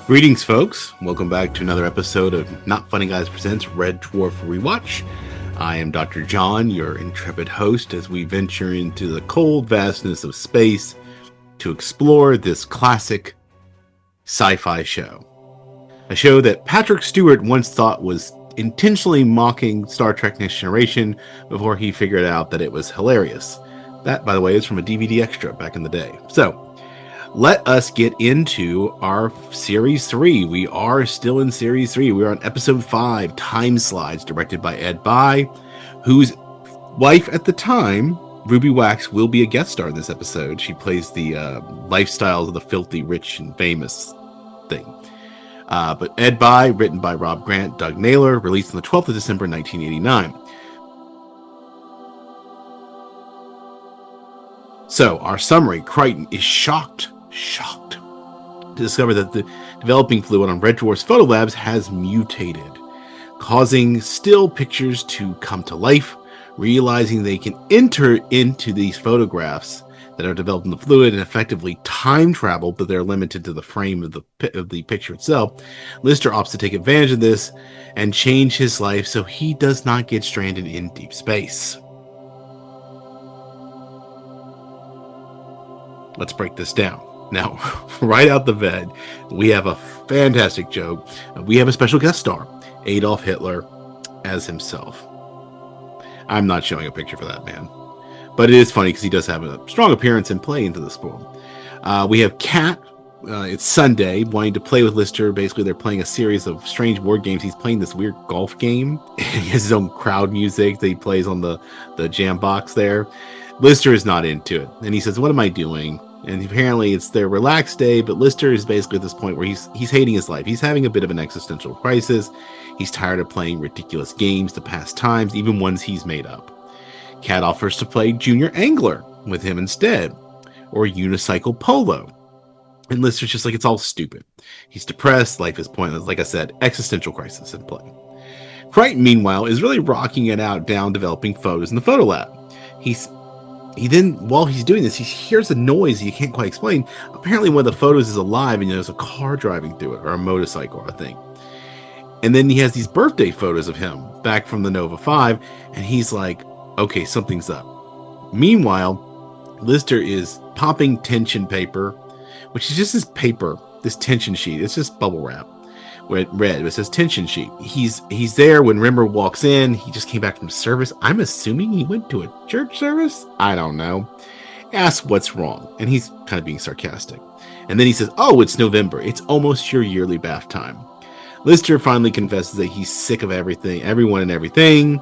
Greetings, folks. Welcome back to another episode of Not Funny Guys Presents Red Dwarf Rewatch. I am Dr. John, your intrepid host, as we venture into the cold vastness of space to explore this classic sci-fi show. A show that Patrick Stewart once thought was intentionally mocking Star Trek Next Generation before he figured out that it was hilarious. That, by the way, is from a DVD extra back in the day. So, let us get into our Series 3. We are still in Series 3. We're on Episode 5, Timeslides, directed by Ed Bye, whose wife at the time, Ruby Wax, will be a guest star in this episode. She plays the lifestyles of the filthy, rich, and famous thing. But Ed Bye, written by Rob Grant, Doug Naylor, released on the 12th of December, 1989. So, our summary, Crichton is shocked to discover that the developing fluid on Red Dwarf's photolabs has mutated, causing still pictures to come to life, realizing they can enter into these photographs that are developed in the fluid and effectively time travel, but they're limited to the frame of the picture itself. Lister opts to take advantage of this and change his life so he does not get stranded in deep space. Let's break this down. Now, right out the bed, we have a fantastic joke. We have a special guest star, Adolf Hitler, as himself. I'm not showing a picture for that man, but it is funny because he does have a strong appearance and play into the spool. We have Kat. It's Sunday, wanting to play with Lister. Basically, they're playing a series of strange board games. He's playing this weird golf game. He has his own crowd music that he plays on the jam box there. Lister is not into it, and he says, "What am I doing?" And apparently it's their relaxed day, but Lister is basically at this point where he's hating his life. He's having a bit of an existential crisis. He's tired of playing ridiculous games to pass times, even ones he's made up. Kat offers to play Junior Angler with him instead, or Unicycle Polo. And Lister's just like, it's all stupid. He's depressed, life is pointless. Like I said, existential crisis in play. Crichton, meanwhile, is really rocking it out down developing photos in the photo lab. He then, while he's doing this, he hears a noise he can't quite explain. Apparently one of the photos is alive and there's a car driving through it, or a motorcycle, I think. And then he has these birthday photos of him back from the Nova 5, and he's like, okay, something's up. Meanwhile, Lister is popping tension paper, which is just this paper, this tension sheet. It's just bubble wrap. Red, it says tension sheet. He's there when Rimmer walks in. He just came back from service. I'm assuming he went to a church service. I don't know. Asks what's wrong, and he's kind of being sarcastic. And then he says, "Oh, it's November. It's almost your yearly bath time." Lister finally confesses that he's sick of everyone and everything.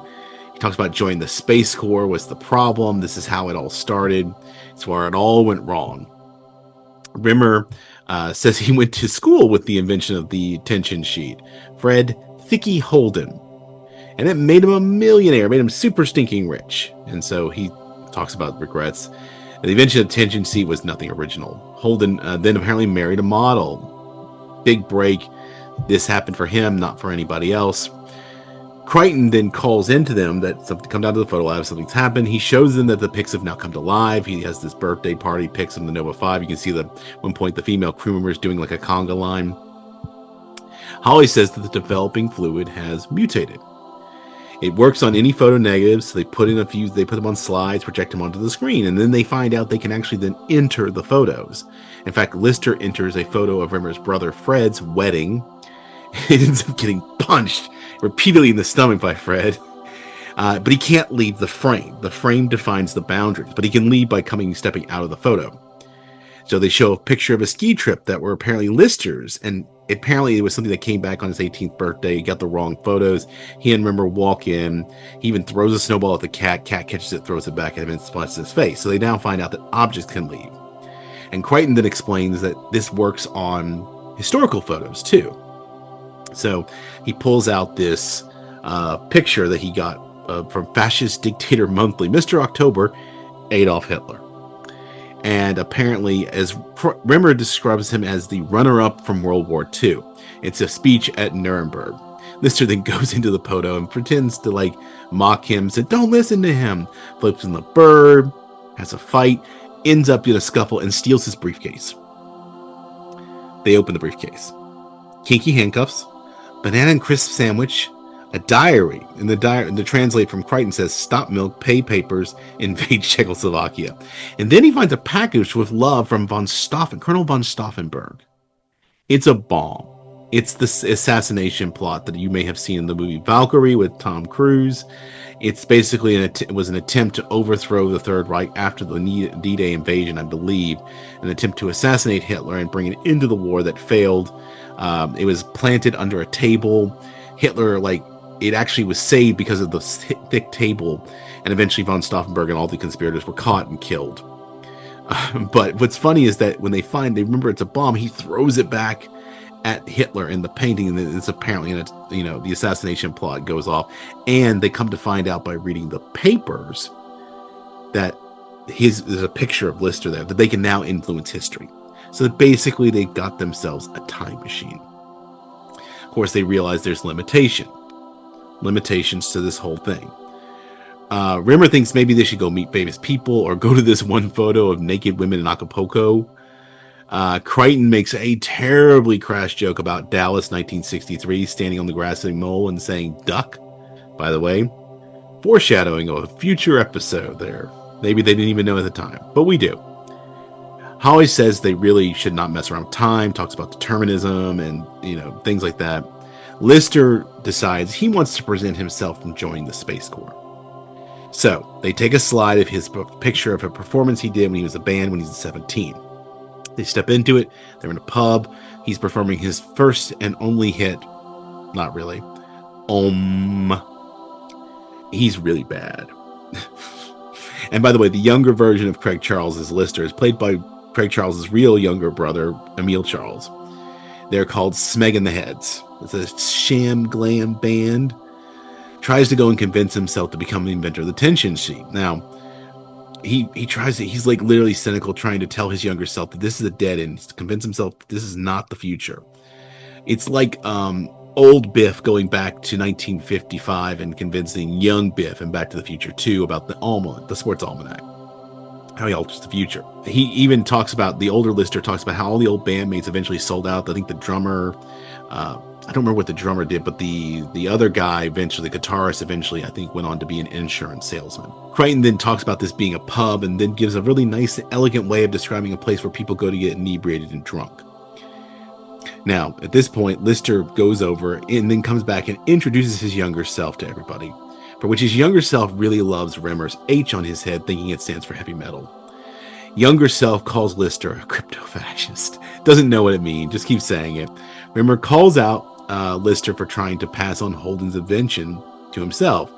He talks about joining the Space Corps was the problem. This is how it all started. It's where it all went wrong. Rimmer says he went to school with the invention of the tension sheet, Fred Thicky Holden, and it made him a millionaire, made him super stinking rich. And so he talks about regrets. The invention of tension sheet was nothing original. Holden then apparently married a model. Big break. This happened for him, not for anybody else. Crichton then calls into them that something come down to the photo lab, something's happened. He shows them that the pics have now come to life. He has this birthday party pics of the Nova 5. You can see at one point the female crew member is doing like a conga line. Holly says that the developing fluid has mutated. It works on any photo negatives, so they put them on slides, project them onto the screen, and then they find out they can actually then enter the photos. In fact, Lister enters a photo of Rimmer's brother Fred's wedding. He ends up getting punched repeatedly in the stomach by Fred, but he can't leave the frame. The frame defines the boundaries, but he can leave by stepping out of the photo. So they show a picture of a ski trip that were apparently Lister's, and apparently it was something that came back on his 18th birthday. He got the wrong photos. He and Rimmer walk in. He even throws a snowball at the cat. Cat catches it, throws it back at him, and splashes his face. So they now find out that objects can leave. And Crichton then explains that this works on historical photos too. So he pulls out this picture that he got from Fascist Dictator Monthly, Mr. October, Adolf Hitler. And apparently, as Rimmer describes him as the runner-up from World War II. It's a speech at Nuremberg. Lister then goes into the photo and pretends to mock him, said, "Don't listen to him." Flips in the bird, has a fight, ends up in a scuffle, and steals his briefcase. They open the briefcase. Kinky handcuffs, banana and crisp sandwich, a diary. And the translate from Crichton says, "Stop milk, pay papers, invade Czechoslovakia." And then he finds a package with love from Colonel von Stauffenberg. It's a bomb. It's the assassination plot that you may have seen in the movie Valkyrie with Tom Cruise. It's basically it was an attempt to overthrow the Third Reich after the D-Day invasion, I believe, an attempt to assassinate Hitler and bring it into the war that failed. It was planted under a table. Hitler, it actually was saved because of the thick table, and eventually von Stauffenberg and all the conspirators were caught and killed. But what's funny is that when they remember it's a bomb, he throws it back at Hitler in the painting, and it's apparently the assassination plot goes off, and they come to find out by reading the papers that there's a picture of Lister there, that they can now influence history. So that basically they've got themselves a time machine. Of course, they realize there's limitations to this whole thing. Rimmer thinks maybe they should go meet famous people or go to this one photo of naked women in Acapulco. Crichton makes a terribly crass joke about Dallas 1963, standing on the grassy knoll and saying duck. By the way, foreshadowing of a future episode there. Maybe they didn't even know at the time, but we do. Holly says they really should not mess around with time, talks about determinism and, things like that. Lister decides he wants to prevent himself from joining the Space Corps. So they take a slide of his picture of a performance he did when he was a band when he was 17. They step into it. They're in a pub. He's performing his first and only hit. Not really. He's really bad. And by the way, the younger version of Craig Charles as Lister is played by Craig Charles' real younger brother, Emil Charles. They're called Smeg and the Heads. It's a sham glam band. Tries to go and convince himself to become the inventor of the tension sheet. Now, he tries to, he's literally cynical, trying to tell his younger self that this is a dead end, to convince himself this is not the future. It's like old Biff going back to 1955 and convincing young Biff and Back to the Future 2 about the sports almanac, how he alters the future. He even talks about, the older Lister talks about how all the old bandmates eventually sold out. I think the drummer, I don't remember what the drummer did, but the other guy eventually, the guitarist eventually, I think, went on to be an insurance salesman. Crichton then talks about this being a pub and then gives a really nice, elegant way of describing a place where people go to get inebriated and drunk. Now, at this point, Lister goes over and then comes back and introduces his younger self to everybody, for which his younger self really loves Rimmer's H on his head, thinking it stands for heavy metal. Younger self calls Lister a crypto-fascist. Doesn't know what it means, just keeps saying it. Rimmer calls out Lister for trying to pass on Holden's invention to himself.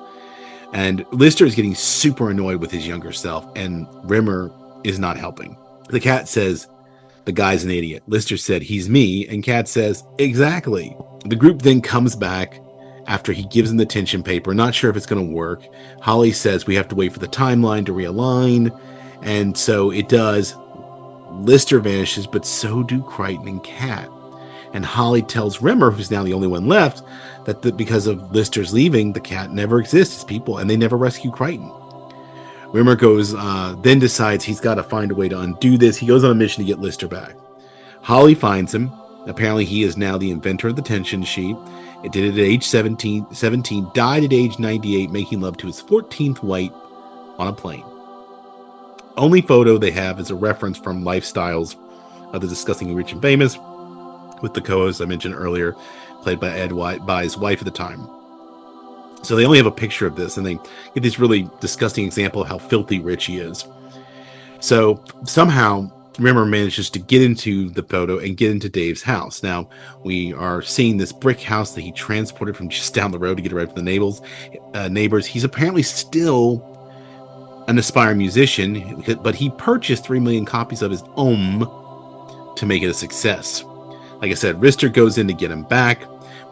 And Lister is getting super annoyed with his younger self, and Rimmer is not helping. The cat says, the guy's an idiot. Lister said, he's me, and Cat says, exactly. The group then comes back after he gives him the tension paper, not sure if it's going to work. Holly says we have to wait for the timeline to realign, and so it does. Lister vanishes, but so do Crichton and Cat. And Holly tells Rimmer, who's now the only one left, that because of Lister's leaving, the cat never exists as people, and they never rescue Crichton. Rimmer then decides he's got to find a way to undo this. He goes on a mission to get Lister back. Holly finds him. Apparently, he is now the inventor of the tension sheet. It did it at age 17, died at age 98, making love to his 14th wife on a plane. Only photo they have is a reference from Lifestyles of the Disgustingly Rich and Famous, with the co-host I mentioned earlier, played by Ed White, by his wife at the time. So they only have a picture of this, and they get this really disgusting example of how filthy rich he is. So somehow Rimmer manages to get into the photo and get into Dave's house. Now we are seeing this brick house that he transported from just down the road to get ready for the neighbors. He's apparently still an aspiring musician, but he purchased 3 million copies of his to make it a success. Like I said, Lister goes in to get him back.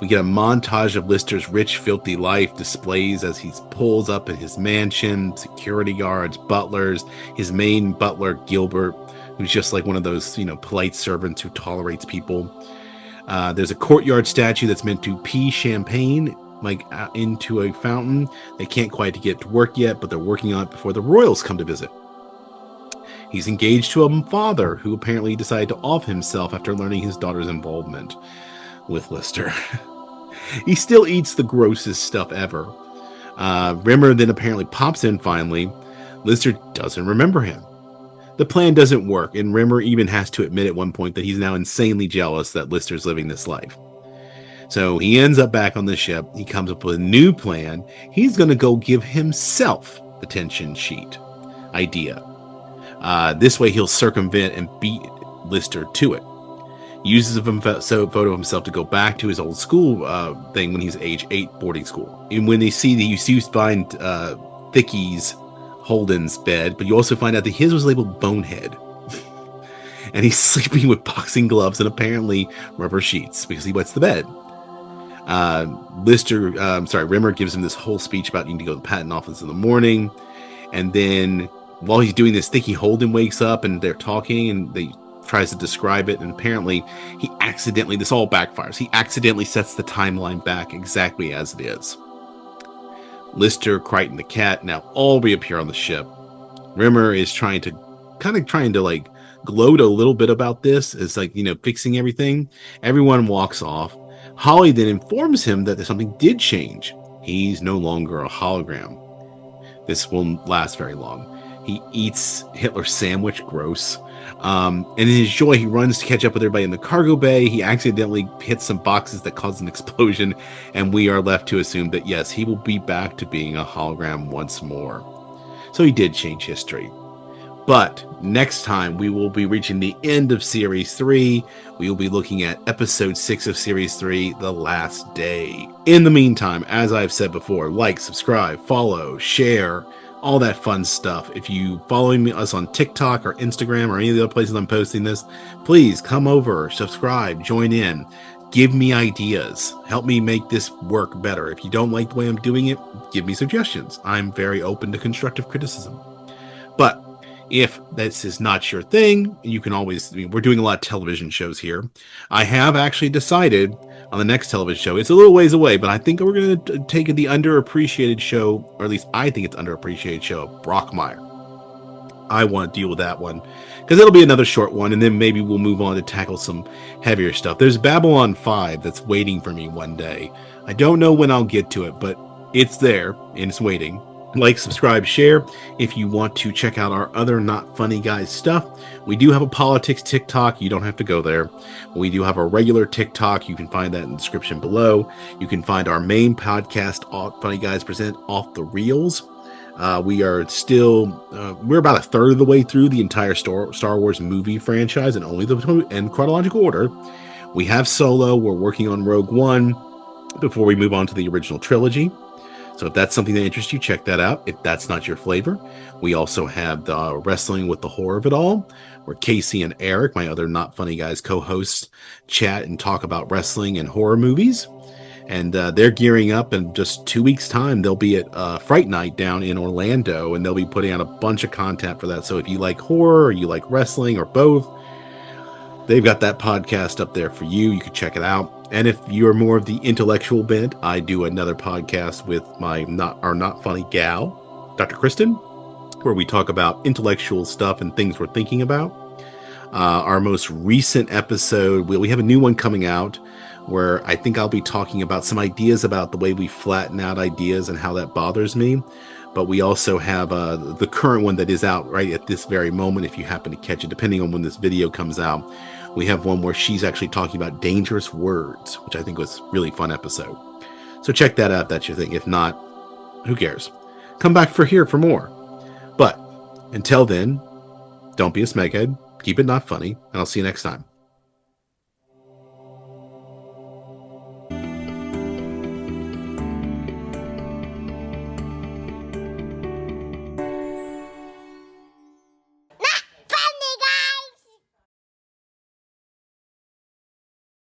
We get a montage of Lister's rich, filthy life displays as he pulls up at his mansion, security guards, butlers, his main butler, Gilbert, who's just like one of those, polite servants who tolerates people. There's a courtyard statue that's meant to pee champagne, into a fountain. They can't quite get to work yet, but they're working on it before the royals come to visit. He's engaged to a father who apparently decided to off himself after learning his daughter's involvement with Lister. He still eats the grossest stuff ever. Rimmer then apparently pops in finally. Lister doesn't remember him. The plan doesn't work, and Rimmer even has to admit at one point that he's now insanely jealous that Lister's living this life. So he ends up back on the ship. He comes up with a new plan. He's going to go give himself the tension sheet idea. This way he'll circumvent and beat Lister to it. Uses a photo of himself to go back to his old school thing when he's age 8 boarding school. And when they see that you find Thicky's Holden's bed, but you also find out that his was labeled Bonehead. And he's sleeping with boxing gloves and apparently rubber sheets because he wets the bed. Rimmer gives him this whole speech about needing to go to the patent office in the morning. And then while he's doing this, Thicky Holden wakes up and they're talking and they tries to describe it. And apparently this all backfires. He accidentally sets the timeline back exactly as it is. Lister, Crichton the cat now all reappear on the ship. Rimmer is trying to like gloat a little bit about this as like, fixing everything. Everyone walks off. Holly then informs him that something did change. He's no longer a hologram. This won't last very long. He eats Hitler's sandwich, gross. And in his joy, he runs to catch up with everybody in the cargo bay. He accidentally hits some boxes that cause an explosion, and we are left to assume that, yes, he will be back to being a hologram once more. So he did change history. But next time, we will be reaching the end of Series 3. We will be looking at Episode 6 of Series 3, The Last Day. In the meantime, as I've said before, like, subscribe, follow, share, all that fun stuff. If you follow us on TikTok or Instagram or any of the other places I'm posting this, please come over, subscribe, join in, give me ideas, help me make this work better. If you don't like the way I'm doing it, give me suggestions. I'm very open to constructive criticism. But if this is not your thing, you can always, we're doing a lot of television shows here. I have actually decided on the next television show, it's a little ways away, but I think we're going to take the underappreciated show, or at least I think it's underappreciated show, Brockmire. I want to deal with that one because it'll be another short one, and then maybe we'll move on to tackle some heavier stuff. There's Babylon 5 that's waiting for me one day. I don't know when I'll get to it, but it's there and it's waiting. Like, subscribe, share. If you want to check out our other Not Funny Guys stuff, we do have a politics TikTok. You don't have to go there. We do have a regular TikTok. You can find that in the description below. You can find our main podcast, Funny Guys Present Off the Reels. We are still, we're about a third of the way through the entire Star Wars movie franchise, and only in chronological order. We have Solo. We're working on Rogue One before we move on to the original trilogy. So if that's something that interests you, check that out. If that's not your flavor, we also have the Wrestling with the Horror of It All, where Casey and Eric, my other Not Funny Guys co-hosts, chat and talk about wrestling and horror movies. And they're gearing up in just 2 weeks' time. They'll be at Fright Night down in Orlando, and they'll be putting out a bunch of content for that. So if you like horror, or you like wrestling, or both, they've got that podcast up there for you. You can check it out. And if you're more of the intellectual bent, I do another podcast with our not funny gal, Dr. Kristen, where we talk about intellectual stuff and things we're thinking about. Our most recent episode, we have a new one coming out where I think I'll be talking about some ideas about the way we flatten out ideas and how that bothers me. But we also have the current one that is out right at this very moment, if you happen to catch it, depending on when this video comes out. We have one where she's actually talking about dangerous words, which I think was a really fun episode. So check that out if that's your thing. If not, who cares? Come back for more. But until then, don't be a smeghead, keep it not funny, and I'll see you next time.